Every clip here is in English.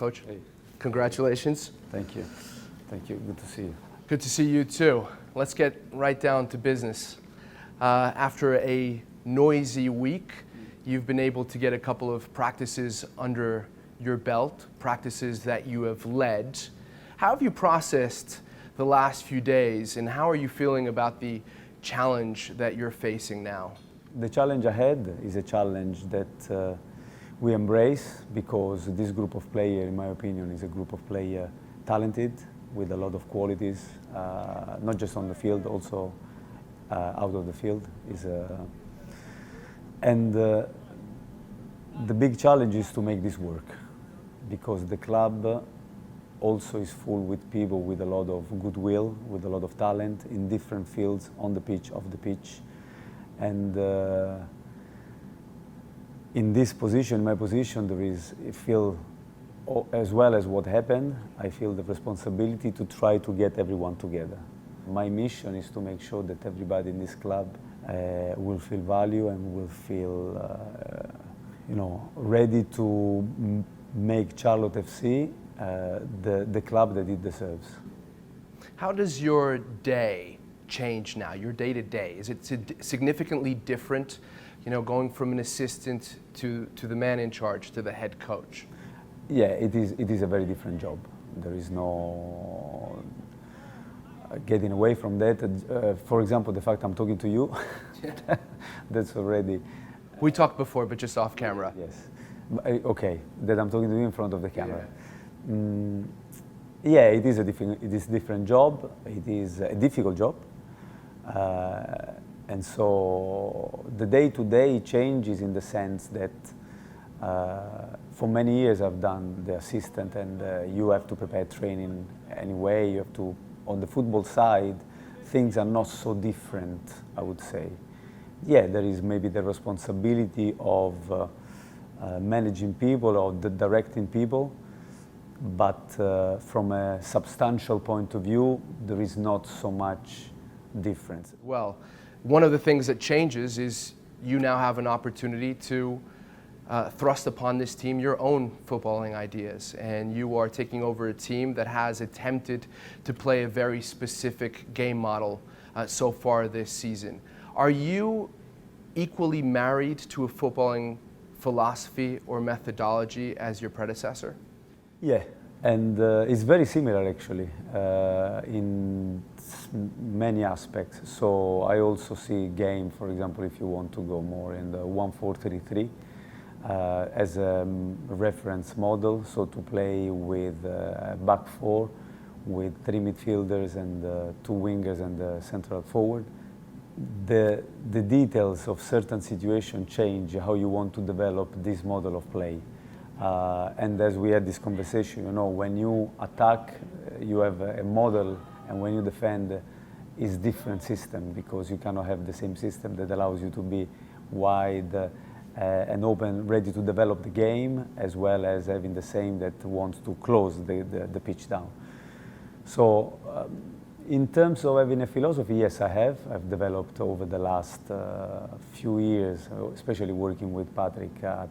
Coach. Hey. Congratulations. Thank you. Thank you. Good to see you. Good to see you too. Let's get right down to business. After a noisy week, you've been able to get a couple of practices under your belt, practices that you have led. How have you processed the last few days, and how are you feeling about the challenge that you're facing now? The challenge ahead is a challenge that we embrace, because this group of players, in my opinion, is a group of players talented, with a lot of qualities, not just on the field, also out of the field. The big challenge is to make this work, because the club also is full with people with a lot of goodwill, with a lot of talent in different fields, on the pitch, off the pitch. And in this position, my position, I feel, as well as what happened, I feel the responsibility to try to get everyone together. My mission is to make sure that everybody in this club will feel value and will feel ready to make CLTFC the club that it deserves. How does your day change now, your day-to-day? Is it significantly different, going from an assistant to the man in charge, to the head coach? Yeah, it is a very different job. There is no getting away from that. For example, the fact I'm talking to you, that's already... We talked before, but just off camera. Yes. Okay, that I'm talking to you in front of the camera. Yeah, it is a different job. It is a difficult job. And so the day-to-day changes in the sense that for many years I've done the assistant, and you have to prepare training anyway. You have to, on the football side, things are not so different, I would say. Yeah, there is maybe the responsibility of managing people or directing people, but from a substantial point of view, there is not so much difference. Well, one of the things that changes is you now have an opportunity to thrust upon this team your own footballing ideas, and you are taking over a team that has attempted to play a very specific game model so far this season. Are you equally married to a footballing philosophy or methodology as your predecessor? Yeah, and it's very similar actually in many aspects. So I also see game, for example, if you want to go more in the 1-4-3-3 as a reference model, so to play with back four, with 3 midfielders and 2 wingers and the central forward. The details of certain situations change how you want to develop this model of play. And as we had this conversation, when you attack, you have a model, and when you defend, is different system, because you cannot have the same system that allows you to be wide and open, ready to develop the game, as well as having the same that wants to close the pitch down. So in terms of having a philosophy, yes, I have. I've developed over the last few years, especially working with Patrick at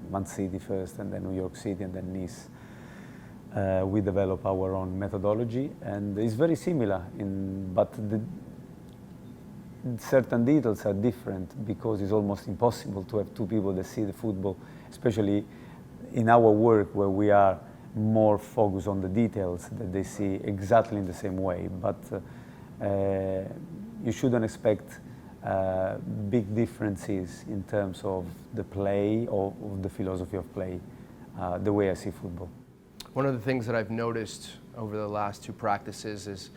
Man City first, and then New York City, and then Nice. We develop our own methodology, and it's very similar, but certain details are different, because it's almost impossible to have 2 people that see the football, especially in our work where we are more focused on the details, that they see exactly in the same way. But you shouldn't expect big differences in terms of the play or of the philosophy of play, the way I see football. One of the things that I've noticed over the last 2 practices is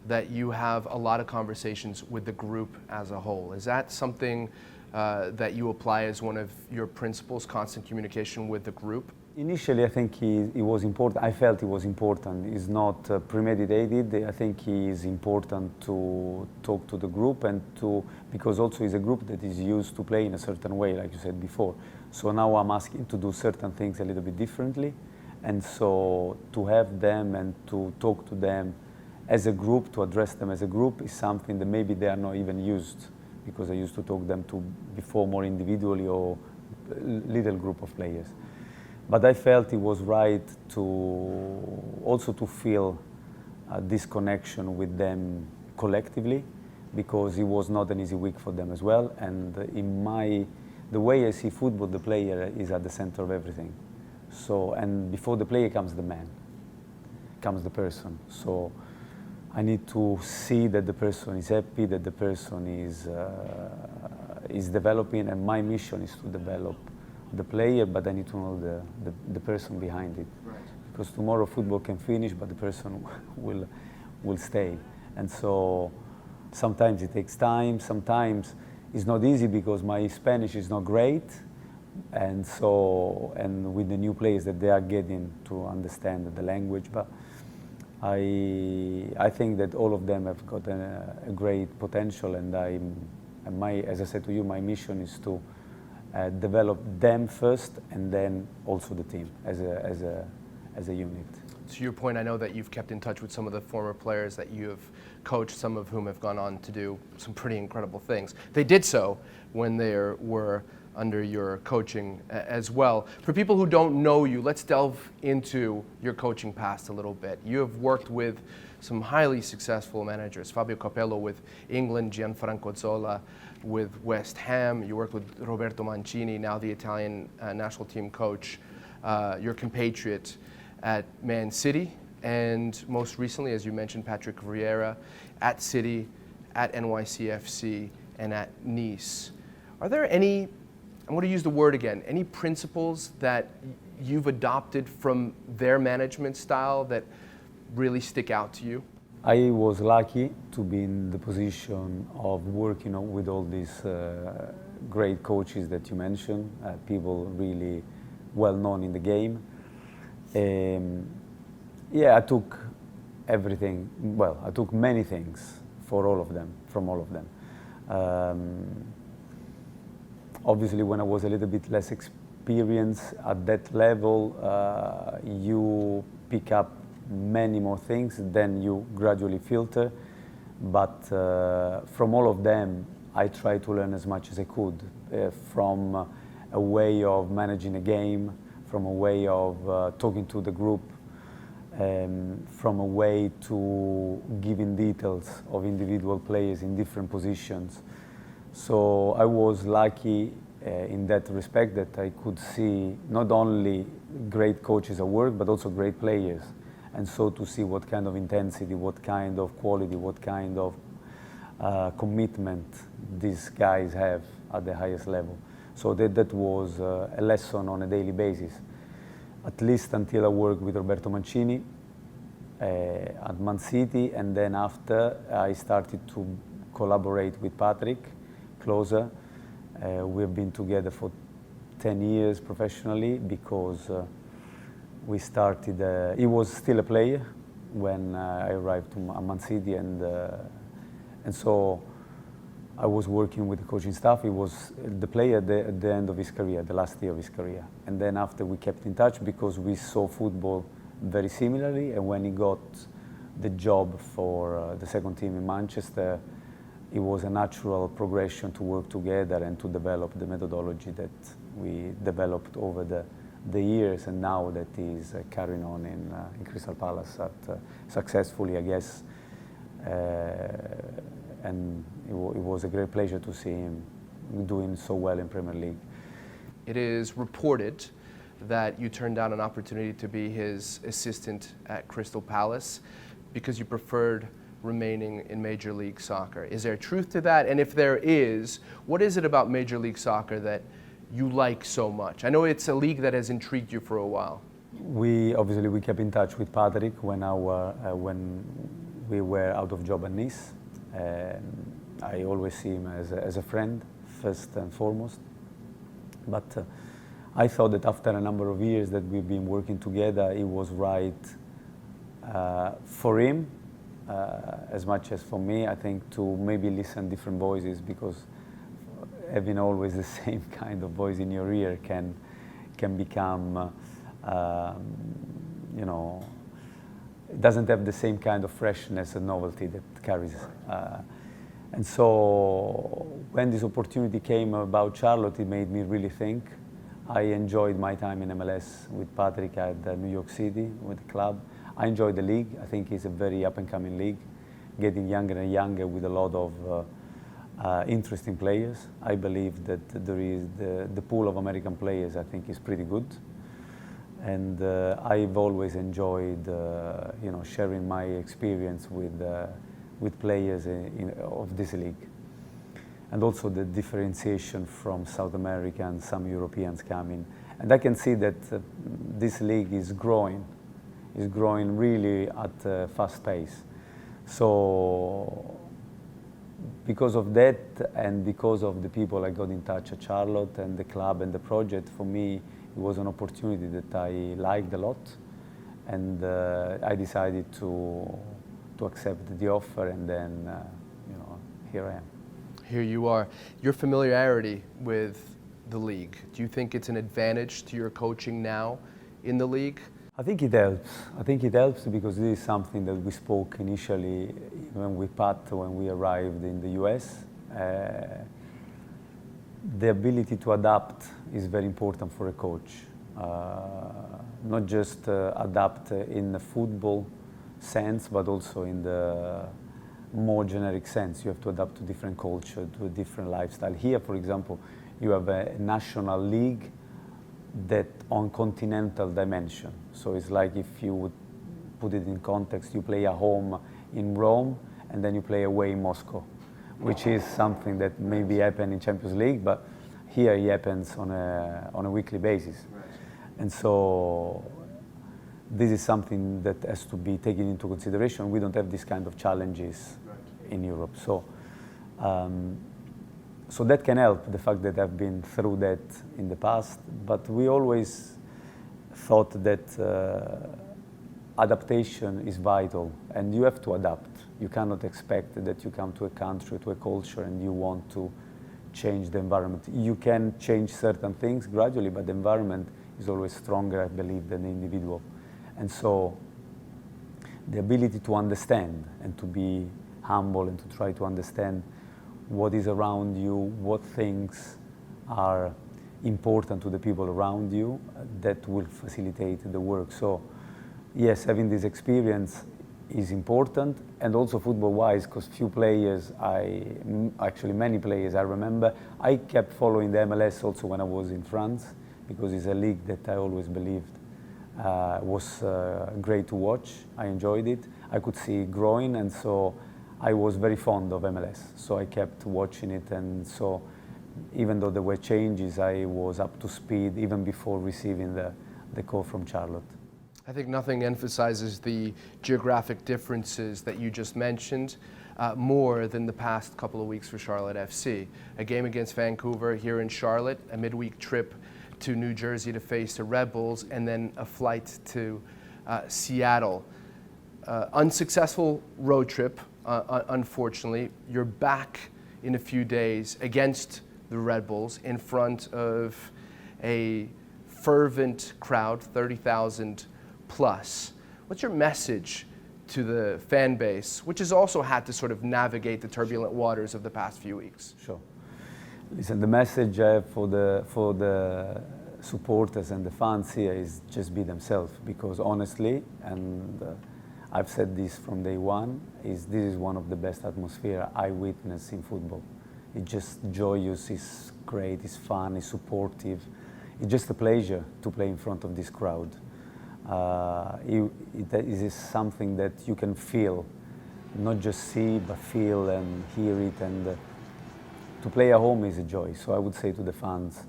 that you have a lot of conversations with the group as a whole. Is that something that you apply as one of your principles, constant communication with the group? Initially, I think it was important. I felt it was important. It's not premeditated. I think it is important to talk to the group, and because also it's a group that is used to play in a certain way, like you said before. So now I'm asking to do certain things a little bit differently, and so to have them and to talk to them as a group, to address them as a group, is something that maybe they are not even used, because I used to talk them to before more individually or little group of players. But I felt it was right to also to feel this connection with them collectively, because it was not an easy week for them as well. And the way I see football, the player is at the center of everything. So, and before the player comes the man, comes the person. So I need to see that the person is happy, that the person is developing, and my mission is to develop the player, but I need to know the person behind it. Right. Because tomorrow football can finish, but the person will stay. And so sometimes it takes time, sometimes it's not easy because my Spanish is not great, and with the new players that they are getting to understand the language, but I think that all of them have got a great potential, and as I said to you, my mission is to develop them first, and then also the team as a unit. To your point, I know that you've kept in touch with some of the former players that you have coached, some of whom have gone on to do some pretty incredible things. They did so when they were under your coaching as well. For people who don't know you, let's delve into your coaching past a little bit. You have worked with some highly successful managers, Fabio Capello with England, Gianfranco Zola with West Ham. You worked with Roberto Mancini, now the Italian national team coach, your compatriot at Man City, and most recently, as you mentioned, Patrick Vieira at City, at NYCFC, and at Nice. Are there any, I'm going to use the word again, any principles that you've adopted from their management style that really stick out to you? I was lucky to be in the position of working with all these great coaches that you mentioned, people really well known in the game. I took everything, well, I took many things from all of them. Obviously, when I was a little bit less experienced at that level, you pick up many more things, then you gradually filter. But from all of them, I tried to learn as much as I could, from a way of managing a game, from a way of talking to the group, from a way to giving details of individual players in different positions. So I was lucky in that respect, that I could see not only great coaches at work, but also great players. And so to see what kind of intensity, what kind of quality, what kind of commitment these guys have at the highest level. So that was a lesson on a daily basis, at least until I worked with Roberto Mancini at Man City, and then after I started to collaborate with Patrick closer. We've been together for 10 years professionally, because we started, he was still a player when I arrived to Man City, and so I was working with the coaching staff. He was the player at the end of his career, the last year of his career. And then after, we kept in touch because we saw football very similarly, and when he got the job for the second team in Manchester, it was a natural progression to work together and to develop the methodology that we developed over the years, and now that is carrying on in Crystal Palace successfully, I guess. And it was a great pleasure to see him doing so well in Premier League. It is reported that you turned down an opportunity to be his assistant at Crystal Palace because you preferred remaining in Major League Soccer. Is there truth to that? And if there is, what is it about Major League Soccer that you like so much? I know it's a league that has intrigued you for a while. We kept in touch with Patrick when we were out of job at Nice. I always see him as a friend, first and foremost. But I thought that after a number of years that we've been working together, it was right for him, as much as for me, I think, to maybe listen different voices, because having always the same kind of voice in your ear can become, it doesn't have the same kind of freshness and novelty that carries. And so when this opportunity came about Charlotte, it made me really think. I enjoyed my time in MLS with Patrick at New York City with the club. I enjoy the league. I think it's a very up-and-coming league, getting younger and younger with a lot of interesting players. I believe that there is the pool of American players, I think, is pretty good. And I've always enjoyed, sharing my experience with players of this league. And also the differentiation from South America and some Europeans coming. And I can see that this league is growing really at a fast pace. So because of that and because of the people I got in touch at Charlotte and the club and the project, for me, it was an opportunity that I liked a lot. And I decided to accept the offer, and then, here I am. Here you are. Your familiarity with the league, do you think it's an advantage to your coaching now in the league? I think it helps. I think it helps because this is something that we spoke initially even with Pat when we arrived in the US. The ability to adapt is very important for a coach. Not just adapt in the football sense, but also in the more generic sense. You have to adapt to different culture, to a different lifestyle. Here, for example, you have a national league that on continental dimension. So it's like, if you would put it in context, you play at home in Rome and then you play away in Moscow, which is something that maybe happen in Champions League, but here it happens on a weekly basis. Right. And so this is something that has to be taken into consideration. We don't have these kind of challenges in Europe. So so that can help, the fact that I've been through that in the past. But we always thought that adaptation is vital, and you have to adapt. You cannot expect that you come to a country, to a culture, and you want to change the environment. You can change certain things gradually, but the environment is always stronger, I believe, than the individual. And so the ability to understand and to be humble and to try to understand what is around you, what things are important to the people around you, that will facilitate the work. So yes, having this experience is important, and also football-wise, because many players I remember. I kept following the MLS also when I was in France, because it's a league that I always believed was great to watch. I enjoyed it. I could see it growing, and so I was very fond of MLS. So I kept watching it, and so even though there were changes, I was up to speed even before receiving the call from Charlotte. I think nothing emphasizes the geographic differences that you just mentioned more than the past couple of weeks for Charlotte FC. A game against Vancouver here in Charlotte, a midweek trip to New Jersey to face the Red Bulls, and then a flight to Seattle. Unsuccessful road trip, unfortunately. You're back in a few days against the Red Bulls in front of a fervent crowd, 30,000 plus. What's your message to the fan base, which has also had to sort of navigate the turbulent waters of the past few weeks? Sure. Listen, the message I have for the supporters and the fans here is just be themselves, because honestly, and I've said this from day one, this is one of the best atmosphere I witnessed in football. It's just joyous, it's great, it's fun, it's supportive. It's just a pleasure to play in front of this crowd. It is something that you can feel, not just see, but feel and hear it. And to play at home is a joy. So I would say to the fans,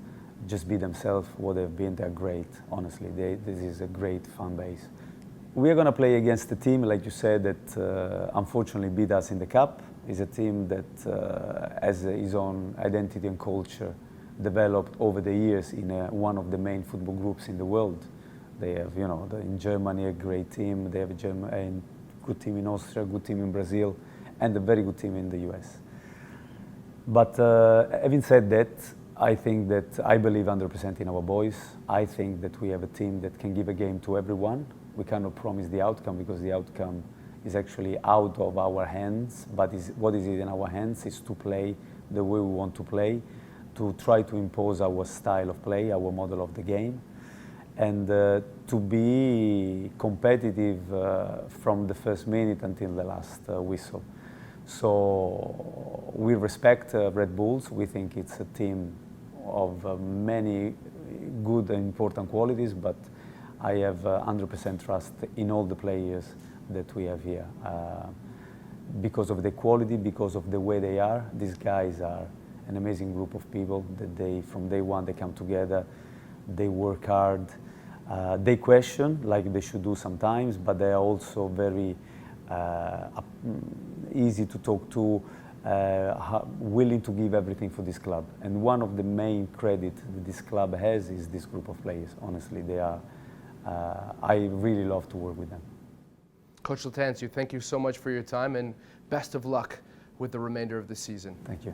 just be themselves. What they've been, they're great. Honestly, this is a great fan base. We are going to play against a team, like you said, that unfortunately beat us in the cup. It's a team that has its own identity and culture, developed over the years in one of the main football groups in the world. They have, in Germany, a great team. They have a good team in Austria, a good team in Brazil, and a very good team in the US. But having said that, I think that I believe 100% in our boys. I think that we have a team that can give a game to everyone. We cannot promise the outcome, because the outcome is actually out of our hands. But what is in our hands is to play the way we want to play, to try to impose our style of play, our model of the game, and to be competitive from the first minute until the last whistle. So we respect Red Bulls. We think it's a team of many good and important qualities, but I have 100% trust in all the players that we have here. Because of the quality, because of the way they are. These guys are an amazing group of people that from day one, they come together, they work hard, they question, like they should do sometimes, but they are also very easy to talk to, willing to give everything for this club. And one of the main credit that this club has is this group of players. Honestly, they are, I really love to work with them. Coach Lattanzio, thank you so much for your time and best of luck with the remainder of the season. Thank you.